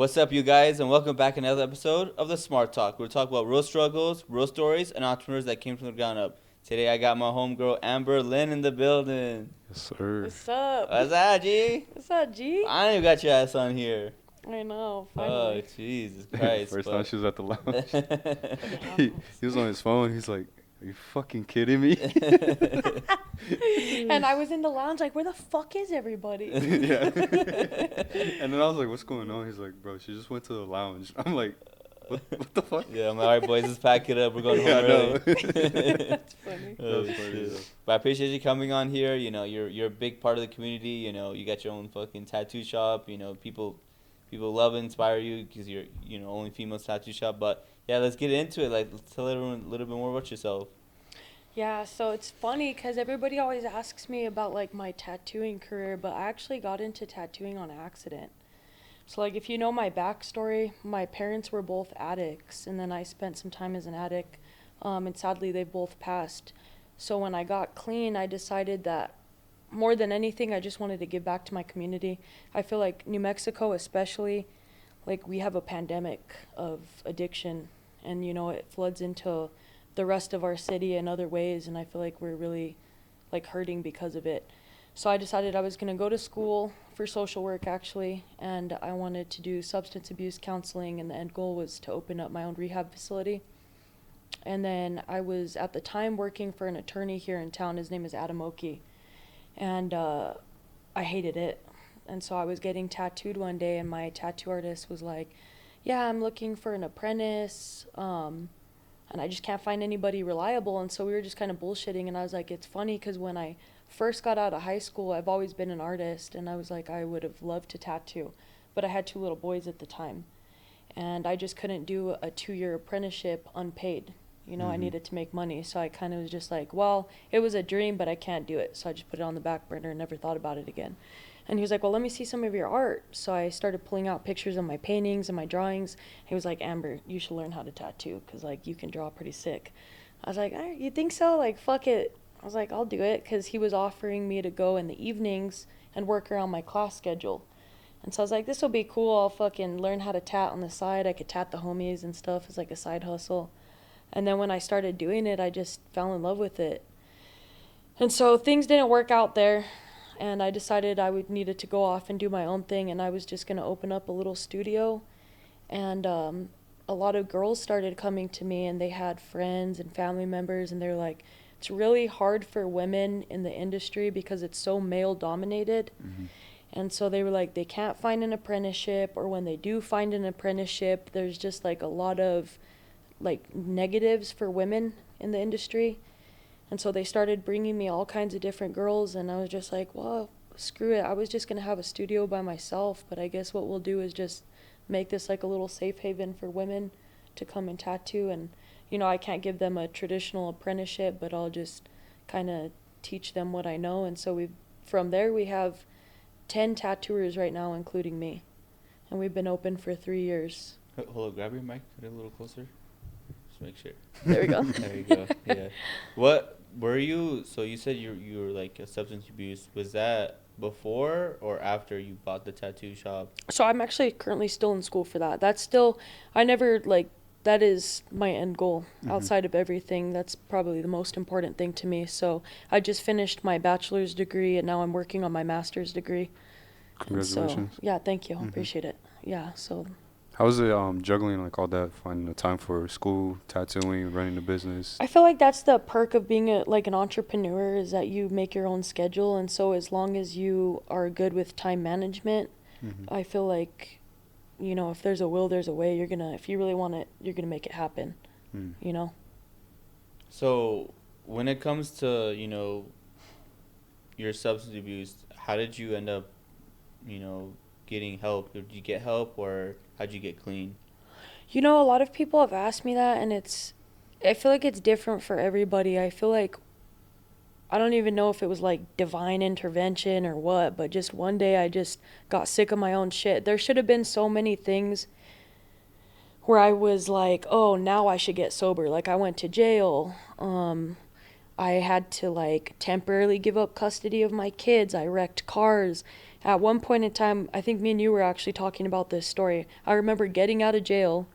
What's up, you guys, and welcome back to another episode of the Smart Talk. We're talking about real struggles, real stories, and entrepreneurs that came from the ground up. Today, I got my homegirl Amberlynn in the building. Yes, sir. What's up? What's that, G? What's up, G? I ain't got your ass on here. I know, Oh, finally. Jesus Christ. First time she was at the lounge. Yeah. he was on his phone. He's like, "Are you fucking kidding me?" And I was in the lounge like, where the fuck is everybody? Yeah. And then I was like, "What's going on?" He's like, "Bro, she just went to the lounge." I'm like, "What the fuck?" Yeah, I'm like, all right, boys, let's pack it up. We're going Yeah, home I know. early. That's funny. Oh, That's funny, shit. though. But I appreciate you coming on here. You know, you're a big part of the community. You know, you got your own fucking tattoo shop. You know, people love and inspire you because you're only female tattoo shop. But yeah, let's get into it. Like, let's tell everyone a little bit more about yourself. Yeah, so it's funny because everybody always asks me about like my tattooing career, but I actually got into tattooing on accident. So like if you know my backstory, my parents were both addicts, and then I spent some time as an addict, and sadly they both passed. So when I got clean, I decided that more than anything, I just wanted to give back to my community. I feel like New Mexico especially, like we have a pandemic of addiction, and it floods into the rest of our city in other ways, and I feel like we're really like hurting because of it. So I decided I was going to go to school for social work actually, and I wanted to do substance abuse counseling, and the end goal was to open up my own rehab facility. And then I was at the time working for an attorney here in town. His name is Adam Oki, and I hated it. And so I was getting tattooed one day, and my tattoo artist was like, yeah, I'm looking for an apprentice, and I just can't find anybody reliable. And so we were just kind of bullshitting, and I was like, it's funny because when I first got out of high school, I've always been an artist, and I was like, I would have loved to tattoo, but I had 2 little boys at the time, and I just couldn't do a 2-year apprenticeship unpaid. I needed to make money, so I kind of was just like, well, it was a dream, but I can't do it, so I just put it on the back burner and never thought about it again. And he was like, well, let me see some of your art. So I started pulling out pictures of my paintings and my drawings. He was like, Amber, you should learn how to tattoo because, like, you can draw pretty sick. I was like, you think so? Like, fuck it. I was like, I'll do it, because he was offering me to go in the evenings and work around my class schedule. And so I was like, this will be cool. I'll fucking learn how to tat on the side. I could tat the homies and stuff as like a side hustle. And then when I started doing it, I just fell in love with it. And so things didn't work out there, and I decided I would needed to go off and do my own thing, and I was just going to open up a little studio. And a lot of girls started coming to me, and they had friends and family members, and they're like, it's really hard for women in the industry because it's so male dominated. Mm-hmm. And so they were like, they can't find an apprenticeship, or when they do find an apprenticeship, there's just like a lot of like negatives for women in the industry. And so they started bringing me all kinds of different girls, and I was just like, well, screw it. I was just going to have a studio by myself, but I guess what we'll do is just make this like a little safe haven for women to come and tattoo. And I can't give them a traditional apprenticeship, but I'll just kind of teach them what I know. And so from there we have 10 tattooers right now, including me, and we've been open for 3 years. Hold on, grab your mic, put it a little closer. Just make sure. There we go. There you go. Yeah. What were you? So you said you were like a substance abuse. Was that before or after you bought the tattoo shop? So I'm actually currently still in school for that. That is my end goal. Outside of everything, that's probably the most important thing to me. So I just finished my bachelor's degree, and now I'm working on my master's degree. Congratulations. So, yeah, thank you. Appreciate it. Yeah, so. How was it juggling like all that, finding the time for school, tattooing, running the business? I feel like that's the perk of being an entrepreneur, is that you make your own schedule. And so as long as you are good with time management, I feel like, if there's a will, there's a way. If you really want it, you're going to make it happen, So when it comes to, your substance abuse, how did you end up, getting help? Did you get help, or how'd you get clean? A lot of people have asked me that, and I feel like it's different for everybody. I feel like, I don't even know if it was like divine intervention or what, but just one day I just got sick of my own shit. There should have been so many things where I was like, oh, now I should get sober. Like, I went to jail. I had to like temporarily give up custody of my kids. I wrecked cars. At one point in time, I think me and you were actually talking about this story. I remember getting out of jail,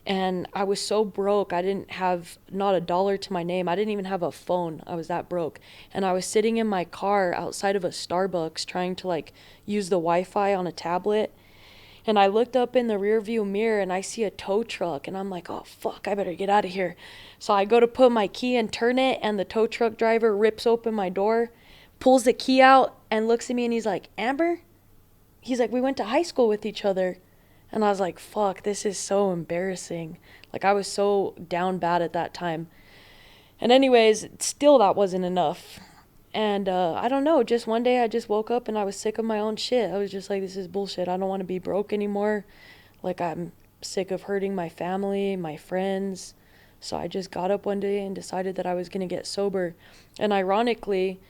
and I was so broke. I didn't have not a dollar to my name. I didn't even have a phone. I was that broke. And I was sitting in my car outside of a Starbucks trying to like use the Wi-Fi on a tablet. And I looked up in the rearview mirror and I see a tow truck, and I'm like, "Oh fuck, I better get out of here." So I go to put my key and turn it, and the tow truck driver rips open my door, pulls the key out and looks at me, and he's like, "Amber?" He's like, "We went to high school with each other." And I was like, fuck, this is so embarrassing. Like, I was so down bad at that time. And anyways, still that wasn't enough. And I don't know, just one day I just woke up and I was sick of my own shit. I was just like, this is bullshit. I don't want to be broke anymore. Like, I'm sick of hurting my family, my friends. So I just got up one day and decided that I was going to get sober. And ironically,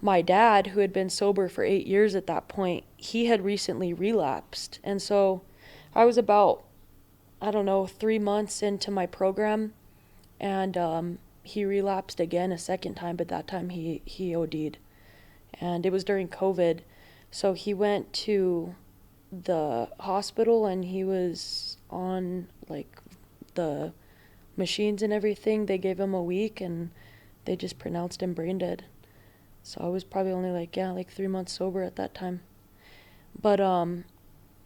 my dad, who had been sober for 8 years at that point, he had recently relapsed. And so I was about, I don't know, 3 months into my program, and he relapsed again a second time, but that time he OD'd. And it was during COVID. So he went to the hospital and he was on like the machines and everything. They gave him a week and they just pronounced him brain dead. So I was probably only like 3 months sober at that time. But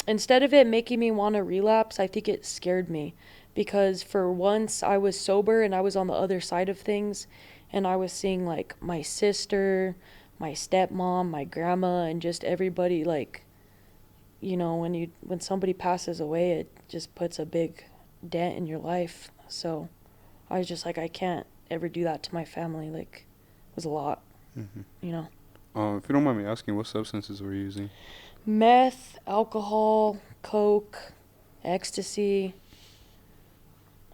instead of it making me want to relapse, I think it scared me, because for once I was sober and I was on the other side of things, and I was seeing like my sister, my stepmom, my grandma, and just everybody, like, you know, when somebody passes away, it just puts a big dent in your life. So I was just like, I can't ever do that to my family. Like, it was a lot, you know. If you don't mind me asking, what substances were you using? Meth, alcohol, coke, ecstasy.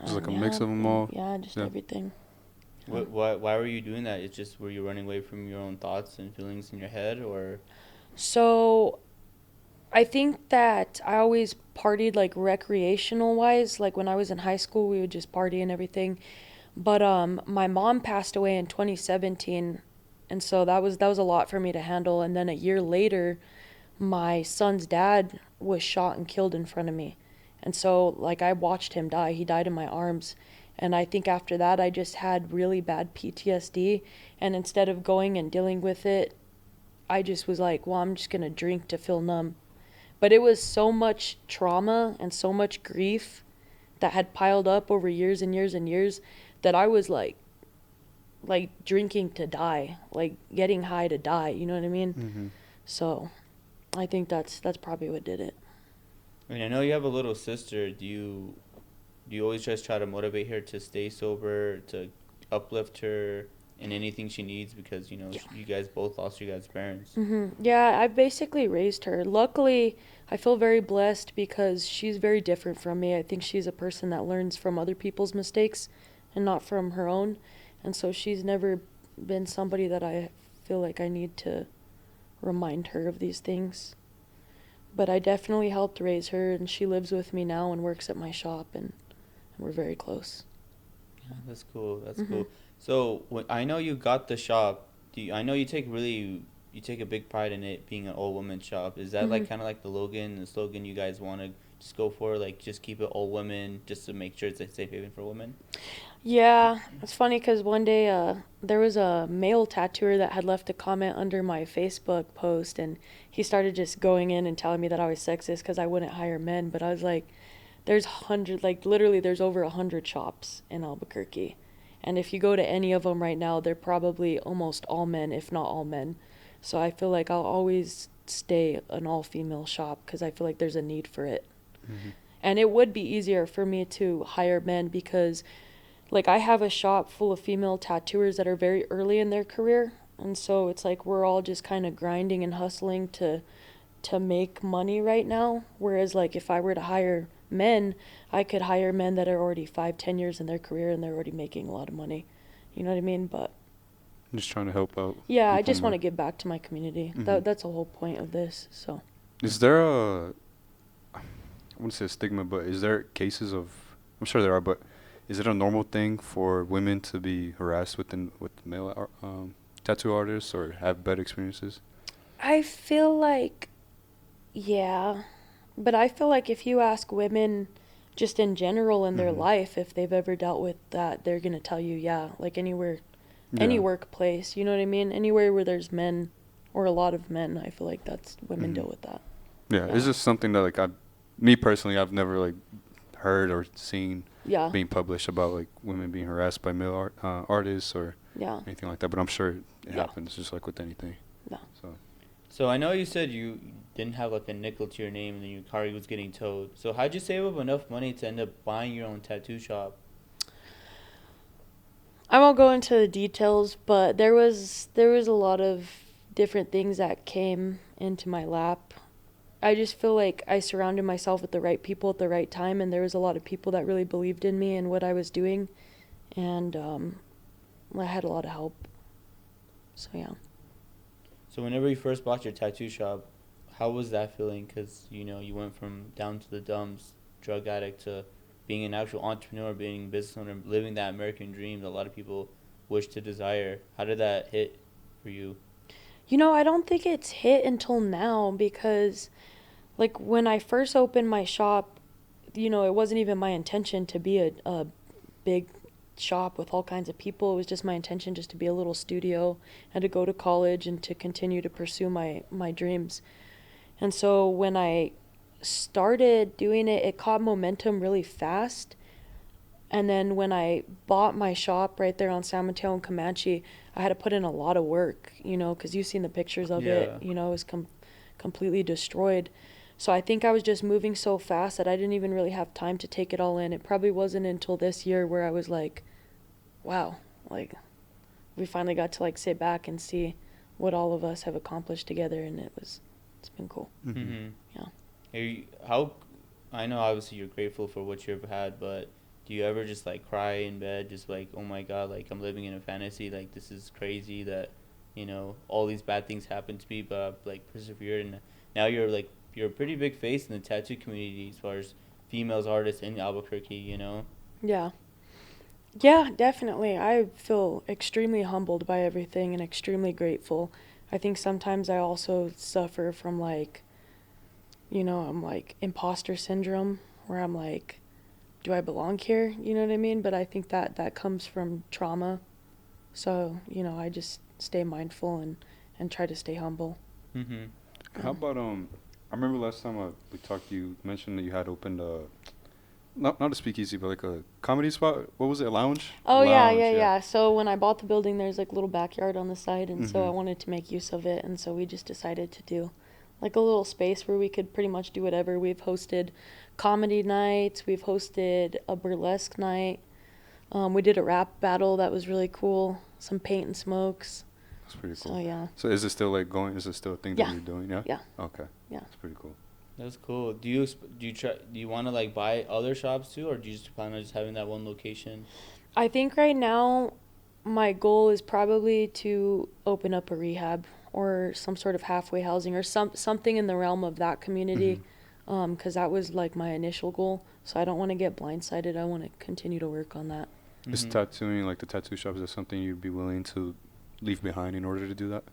Just like a mix of them all? Yeah, just everything. Why were you doing that? It's just, were you running away from your own thoughts and feelings in your head, or? So I think that I always partied like recreational wise. Like when I was in high school, we would just party and everything. But my mom passed away in 2017, and so that was a lot for me to handle. And then a year later, my son's dad was shot and killed in front of me. And so, like, I watched him die. He died in my arms. And I think after that, I just had really bad PTSD. And instead of going and dealing with it, I just was like, well, I'm just going to drink to feel numb. But it was so much trauma and so much grief that had piled up over years and years and years that I was like drinking to die, like getting high to die. You know what I mean? Mm-hmm. So I think that's probably what did it. I mean, I know you have a little sister. Do you always just try to motivate her to stay sober, to uplift her in anything she needs? Because, you know, you guys both lost your guys' parents. Yeah, I've basically raised her. Luckily, I feel very blessed because she's very different from me. I think she's a person that learns from other people's mistakes and not from her own. And so she's never been somebody that I feel like I need to remind her of these things. But I definitely helped raise her, and she lives with me now and works at my shop, and we're very close. Yeah, that's cool. That's cool. So I know you got the shop. I know you take a big pride in it being an all women shop. Is that like kind of like the slogan you guys want to just go for? Like, just keep it all women, just to make sure it's a safe haven for women? Yeah, it's funny because one day there was a male tattooer that had left a comment under my Facebook post, and he started just going in and telling me that I was sexist because I wouldn't hire men. But I was like, there's literally there's over 100 shops in Albuquerque. And if you go to any of them right now, they're probably almost all men, if not all men. So I feel like I'll always stay an all-female shop because I feel like there's a need for it. And it would be easier for me to hire men because, like, I have a shop full of female tattooers that are very early in their career. And so it's like we're all just kind of grinding and hustling to make money right now. Whereas, like, if I were to hire men, I could hire men that are already 5-10 years in their career and they're already making a lot of money. You know what I mean? But I'm just trying to help out. yeah, I just want to give back to my community. That's the whole point of this. So is there I wouldn't say a stigma, but is there cases of, I'm sure there are, but is it a normal thing for women to be harassed with male tattoo artists or have bad experiences? I feel like Yeah. But I feel like if you ask women just in general in their Mhm. life if they've ever dealt with that, they're going to tell you, yeah, like anywhere, any Yeah. workplace, you know what I mean? Anywhere where there's men or a lot of men, I feel like that's women Mhm. deal with that. Yeah, Yeah. it's just something that like me personally, I've never like heard or seen Yeah. being published about like women being harassed by male artists or Yeah. anything like that. But I'm sure it Yeah. happens just like with anything. Yeah. So So I know you said you didn't have like a nickel to your name and then your car was getting towed. So how'd you save up enough money to end up buying your own tattoo shop? I won't go into the details, but there was a lot of different things that came into my lap. I just feel like I surrounded myself with the right people at the right time, and there was a lot of people that really believed in me and what I was doing, and I had a lot of help. So yeah. So whenever you first bought your tattoo shop, how was that feeling? Because, you know, you went from down to the dumps, drug addict, to being an actual entrepreneur, being a business owner, living that American dream that a lot of people wish to desire. How did that hit for you? You know, I don't think it's hit until now because, like, when I first opened my shop, you know, it wasn't even my intention to be a big shop with all kinds of people. It was just my intention just to be a little studio and to go to college and to continue to pursue my dreams. And so when I started doing it, it caught momentum really fast. And then when I bought my shop right there on San Mateo and Comanche, I had to put in a lot of work, you know, because you've seen the pictures of it. Yeah. You know, it was completely destroyed. So I think I was just moving so fast that I didn't even really have time to take it all in. It probably wasn't until this year where I was like, wow, like we finally got to like sit back and see what all of us have accomplished together, and it's been cool. mhm. Mm-hmm. Yeah. How, I know obviously you're grateful for what you've had, but do you ever just like cry in bed, just like, oh my God, like I'm living in a fantasy, like this is crazy that, you know, all these bad things happen to me, but I've like persevered, and now you're a pretty big face in the tattoo community as far as females artists in Albuquerque, you know? Yeah. Yeah, definitely. I feel extremely humbled by everything and extremely grateful. I think sometimes I also suffer from like, you know, I'm like imposter syndrome where I'm like, do I belong here? You know what I mean? But I think that comes from trauma. So, you know, I just stay mindful and try to stay humble. Mm-hmm. How Yeah. about I remember last time we talked, you mentioned that you had opened not a speakeasy, but like a comedy spot. What was it? A lounge? A Oh yeah, lounge, yeah, yeah. yeah. So when I bought the building, there's like a little backyard on the side, and so I Mhm. wanted to make use of it, and so we just decided to do like a little space where we could pretty much do whatever. We've hosted comedy nights, we've hosted a burlesque night. We did a rap battle that was really cool. Some paint and smokes. That's pretty So cool. yeah, So is it still like going? Is it still a thing that yeah, you're doing? Yeah. yeah, Okay. yeah. That's pretty cool. That's cool. Do you want to like buy other shops too, or do you just plan on just having that one location? I think right now my goal is probably to open up a rehab or some sort of halfway housing or something in the realm of that community, Mhm. 'cause that was like my initial goal. So I don't want to get blindsided. I want to continue to work on that. Is Mm-hmm. tattooing, like the tattoo shop, is that something you'd be willing to leave behind in order to do that?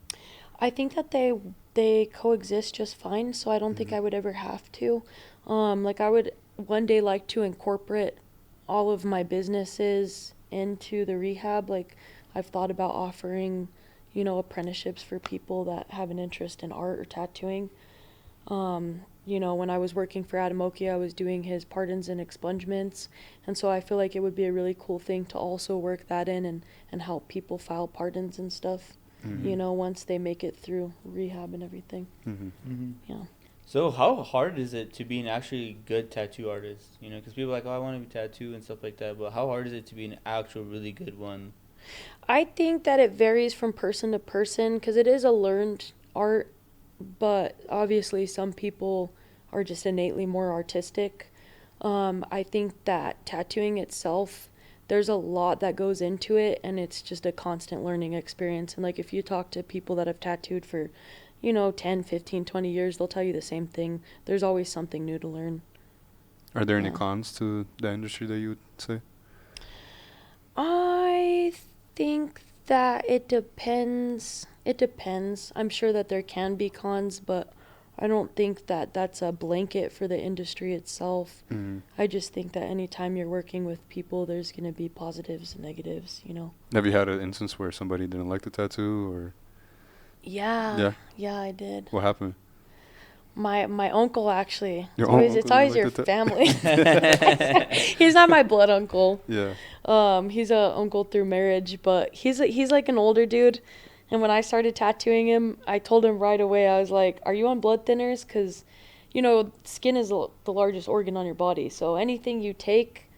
I think that they coexist just fine, so I don't think Mhm. I would ever have to. Like I would one day like to incorporate all of my businesses into the rehab. Like I've thought about offering, you know, apprenticeships for people that have an interest in art or tattooing. You know, when I was working for Adamoki, I was doing his pardons and expungements, and so I feel like it would be a really cool thing to also work that in and help people file pardons and stuff, you Mhm. know, once they make it through rehab and everything. Mhm. Mm-hmm. Yeah. So how hard is it to be an actually good tattoo artist? You know, because people are like, oh, I want to be tattooed and stuff like that. But how hard is it to be an actual really good one? I think that it varies from person to person because it is a learned art, but obviously some people are just innately more artistic. I think that tattooing itself, there's a lot that goes into it, and it's just a constant learning experience. And like if you talk to people that have tattooed for, you know, 10, 15, 20 years, they'll tell you the same thing. There's always something new to learn. Are there any Yeah. cons to the industry that you would say? I think that it depends. It depends. I'm sure that there can be cons, but I don't think that that's a blanket for the industry itself. Mm-hmm. I just think that anytime you're working with people, there's going to be positives and negatives, you know. Have you had an instance where somebody didn't like the tattoo, or? Yeah. Yeah, I did. What happened? My uncle, actually. Your It's uncle always didn't your like the family. He's not my blood uncle. Yeah. He's a uncle through marriage, but he's like an older dude. And when I started tattooing him, I told him right away, I was like, "Are you on blood thinners? Because, you know, skin is the largest organ on your body. So anything you take,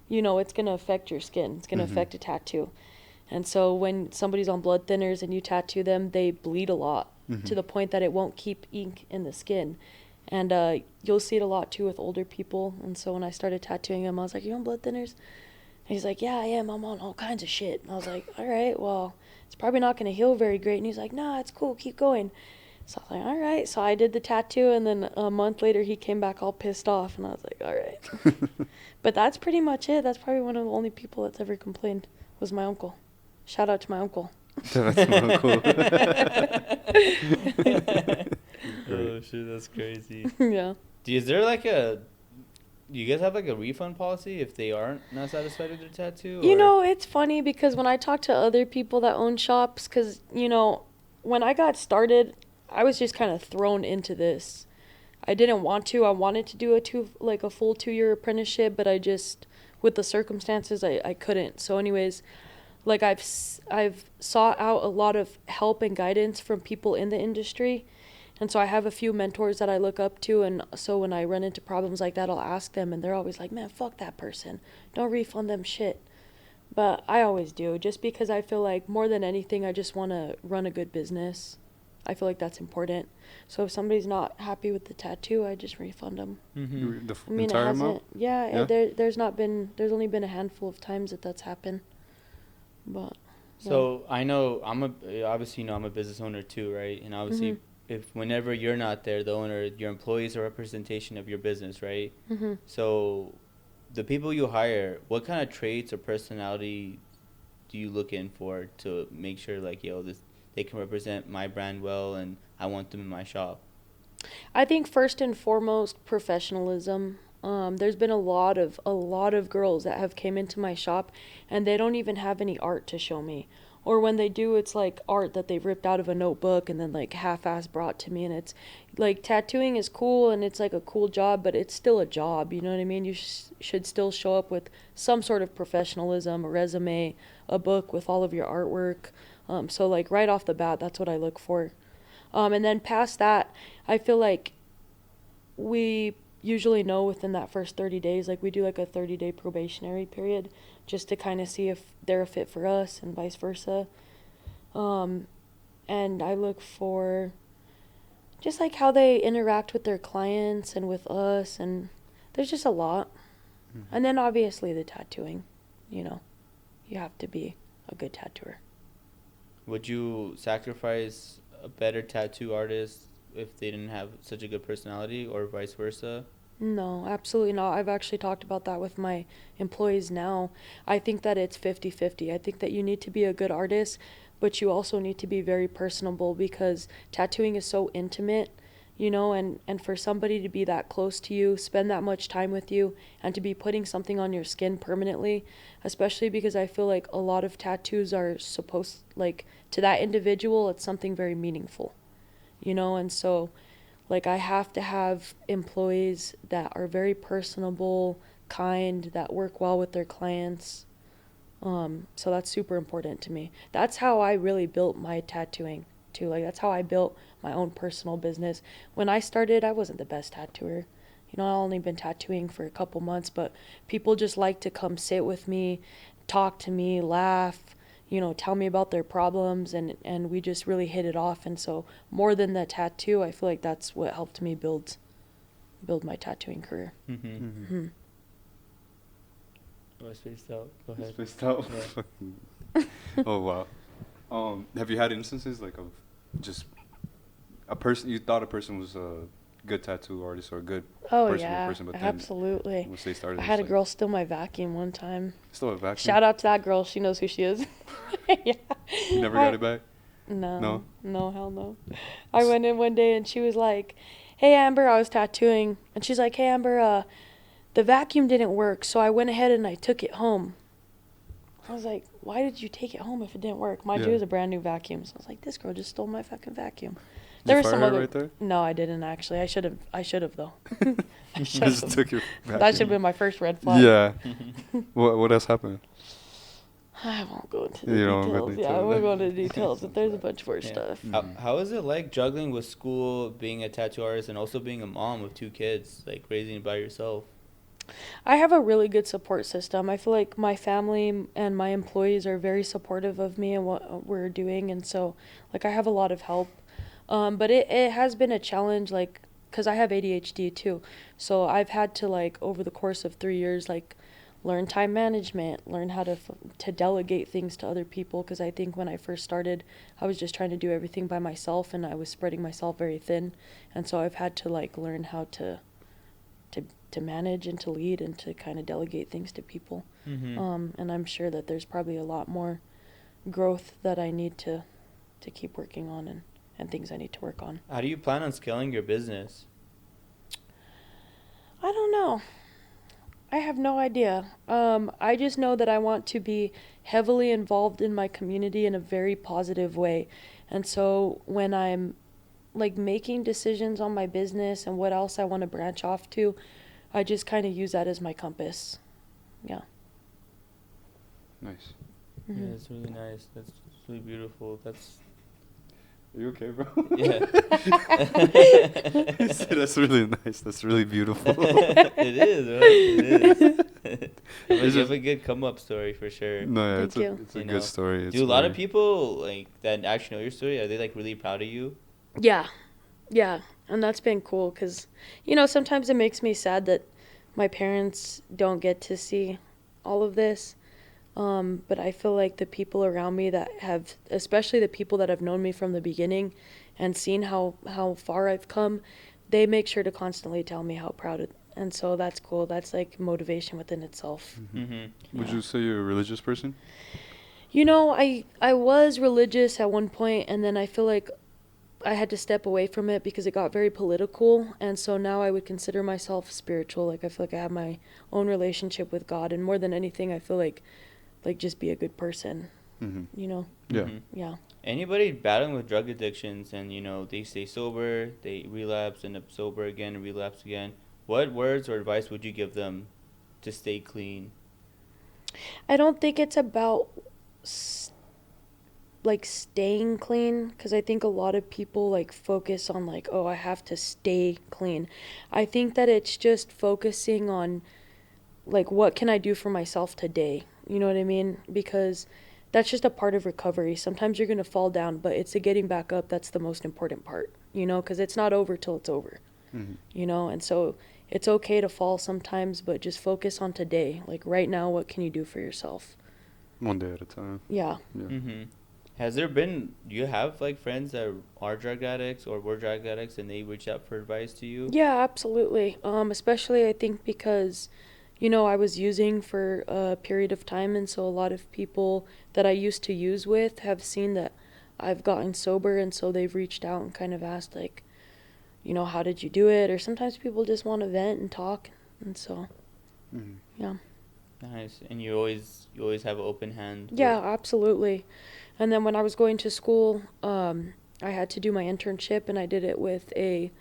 you know, it's going to affect your skin. It's going to affect a tattoo. And so when somebody's on blood thinners and you tattoo them, they bleed a lot to the point that it won't keep ink in the skin. And you'll see it a lot too with older people. And so when I started tattooing him, I was like, "You on blood thinners?" And he's like, "Yeah, I am. I'm on all kinds of shit." And I was like, "All right, well, it's probably not going to heal very great." And he's like, "Nah, it's cool. Keep going." So I was like, "All right." So I did the tattoo, and then a month later, he came back all pissed off. And I was like, "All right." But that's pretty much it. That's probably one of the only people that's ever complained was my uncle. Shout out to my uncle. That's my uncle. Oh shit, that's crazy. Yeah. Is there like do you guys have like a refund policy if they aren't not satisfied with their tattoo? You or- know, it's funny because when I talk to other people that own shops, because, you know, when I got started, I was just kind of thrown into this. I didn't want to. I wanted to do a full 2-year apprenticeship, but I just, with the circumstances, I couldn't. So anyways, like I've sought out a lot of help and guidance from people in the industry. And so I have a few mentors that I look up to, and so when I run into problems like that, I'll ask them, and they're always like, "Man, fuck that person. Don't refund them shit." But I always do, just because I feel like more than anything, I just want to run a good business. I feel like that's important. So if somebody's not happy with the tattoo, I just refund them. Mhm. The I mean, entire it hasn't. amount? Yeah, Yeah? there's only been a handful of times that's happened. But So I know obviously, you know, I'm a business owner too, right? And obviously, if whenever you're not there, the owner, your employees are a representation of your business, right? So the people you hire, what kind of traits or personality do you look in for to make sure like, yo, they can represent my brand well and I want them in my shop? I think first and foremost, professionalism. There's been a lot of girls that have came into my shop and they don't even have any art to show me. Or when they do, it's like art that they've ripped out of a notebook and then like half-ass brought to me. And it's like tattooing is cool and it's like a cool job, but it's still a job. You know what I mean? You should still show up with some sort of professionalism, a resume, a book with all of your artwork. So like right off the bat, that's what I look for. And then past that, I feel like we usually know within that first 30 days, like we do like a 30-day probationary period just to kind of see if they're a fit for us and vice versa. And I look for just like how they interact with their clients and with us, and there's just a lot. And then obviously the tattooing, you know, you have to be a good tattooer. Would you sacrifice a better tattoo artist if they didn't have such a good personality, or vice versa? No, absolutely not. I've actually talked about that with my employees now. I think that it's 50-50. I think that you need to be a good artist, but you also need to be very personable because tattooing is so intimate, you know, and for somebody to be that close to you, spend that much time with you, and to be putting something on your skin permanently, especially because I feel like a lot of tattoos are supposed, like, to that individual, it's something very meaningful, you know, and so like I have to have employees that are very personable, kind, that work well with their clients. So that's super important to me. That's how I really built my tattooing too. Like that's how I built my own personal business. When I started, I wasn't the best tattooer. You know, I've only been tattooing for a couple months, but people just like to come sit with me, talk to me, laugh, you know, tell me about their problems, and we just really hit it off. And so more than the tattoo, I feel like that's what helped me build my tattooing career. Oh, I spaced out. Go ahead. Spaced out. Yeah. Oh wow. Have you had instances like of just a person you thought a person was a good tattoo artist or a good person, but then absolutely. once they started, I had a girl steal my vacuum one time. Still a vacuum. Shout out to that girl. She knows who she is. Yeah. You never got it back? No. No? No, hell no. I went in one day and she was like, "Hey Amber, I was tattooing," and she's like, "Hey Amber, the vacuum didn't work, so I went ahead and I took it home." I was like, "Why did you take it home if it didn't work?" Mind you, it was a brand new vacuum. So I was like, "This girl just stole my fucking vacuum." Did you fire her right there? No, I didn't actually. I should have. I should have though. I should Just have. took your That vacuum. should have been my first red flag. Yeah. What else happened? I won't go into the You don't go details. into Yeah, I details. won't go into details, but there's a bunch more Yeah. stuff. How is it like juggling with school, being a tattoo artist, and also being a mom with 2 kids, like raising it by yourself? I have a really good support system. I feel like my family and my employees are very supportive of me and what we're doing, and so like I have a lot of help. But it has been a challenge, like, because I have ADHD too, so I've had to like over the course of 3 years like learn time management, learn how to delegate things to other people. Because I think when I first started, I was just trying to do everything by myself, and I was spreading myself very thin, and so I've had to like learn how to manage and to lead and to kind of delegate things to people. Mm-hmm. And I'm sure that there's probably a lot more growth that I need to keep working on, and things I need to work on. How do you plan on scaling your business? I don't know. I have no idea. I just know that I want to be heavily involved in my community in a very positive way. And so when I'm like making decisions on my business and what else I want to branch off to, I just kind of use that as my compass. Yeah. Nice. Mm-hmm. Yeah, it's really nice. That's really beautiful. That's Are you okay, bro? yeah. He said, that's really nice. That's really beautiful. It is, right? It is. You have a good come up story for sure. No, yeah, Thank it's you. it's a You know, good story. It's Do a lot of very- people like that actually know your story? Are they like really proud of you? Yeah. Yeah. And that's been cool because, sometimes it makes me sad that my parents don't get to see all of this. But I feel like the people around me that have, especially the people that have known me from the beginning and seen how far I've come, they make sure to constantly tell me how proud it, and so that's cool. That's like motivation within itself. Mm-hmm. Would Yeah. you say you're a religious person? I was religious at one point, and then I feel like I had to step away from it because it got very political, and so now I would consider myself spiritual. Like I feel like I have my own relationship with God, and more than anything, I feel like just be a good person. Mm-hmm. You know? Yeah. Mhm. Yeah. Anybody battling with drug addictions and they stay sober, they relapse, end up sober again, and relapse again. What words or advice would you give them to stay clean? I don't think it's about like staying clean, because I think a lot of people like focus on like, oh, I have to stay clean. I think that it's just focusing on like what can I do for myself today? You know what I mean? Because that's just a part of recovery. Sometimes you're going to fall down, but it's the getting back up that's the most important part, because it's not over till it's over. Mm-hmm. And so it's okay to fall sometimes, but just focus on today. Like right now, what can you do for yourself? One day at a time. Yeah. Yeah. Mm-hmm. Do you have like friends that are drug addicts or were drug addicts and they reach out for advice to you? Yeah, absolutely. Especially I think because, I was using for a period of time, and so a lot of people that I used to use with have seen that I've gotten sober, and so they've reached out and kind of asked like, how did you do it? Or sometimes people just want to vent and talk, and so, Mm-hmm. yeah. Nice. And you always have an open hand. Yeah, absolutely. And then when I was going to school, I had to do my internship, and I did it with a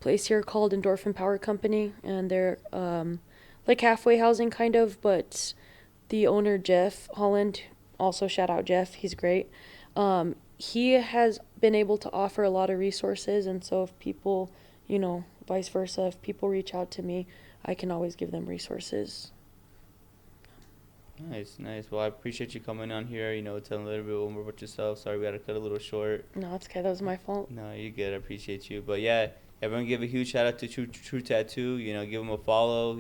place here called Endorphin Power Company, and they're like halfway housing kind of, but the owner, Jeff Holland, also shout out Jeff, he's great. He has been able to offer a lot of resources, and so if people, vice versa, if people reach out to me, I can always give them resources. Nice. Well, I appreciate you coming on here, telling a little bit more about yourself. Sorry we had to cut a little short. No, it's okay, that was my fault. No, you're good. I appreciate you. But yeah, everyone give a huge shout out to TruTattoo. Give them a follow.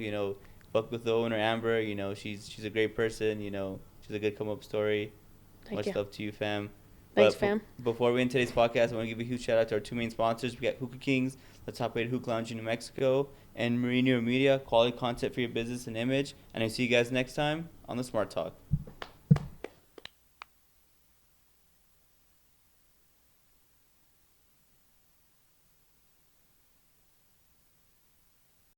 Fuck with the owner, Amber. She's a great person. She's a good come up story. Thank Much you. love to you, fam. Thanks, But fam. Before we end today's podcast, I want to give a huge shout out to our 2 main sponsors. We got Hookah Kings, the top rated hookah lounge in New Mexico, and Merino Media, quality content for your business and image. And I see you guys next time on the Smart Talk.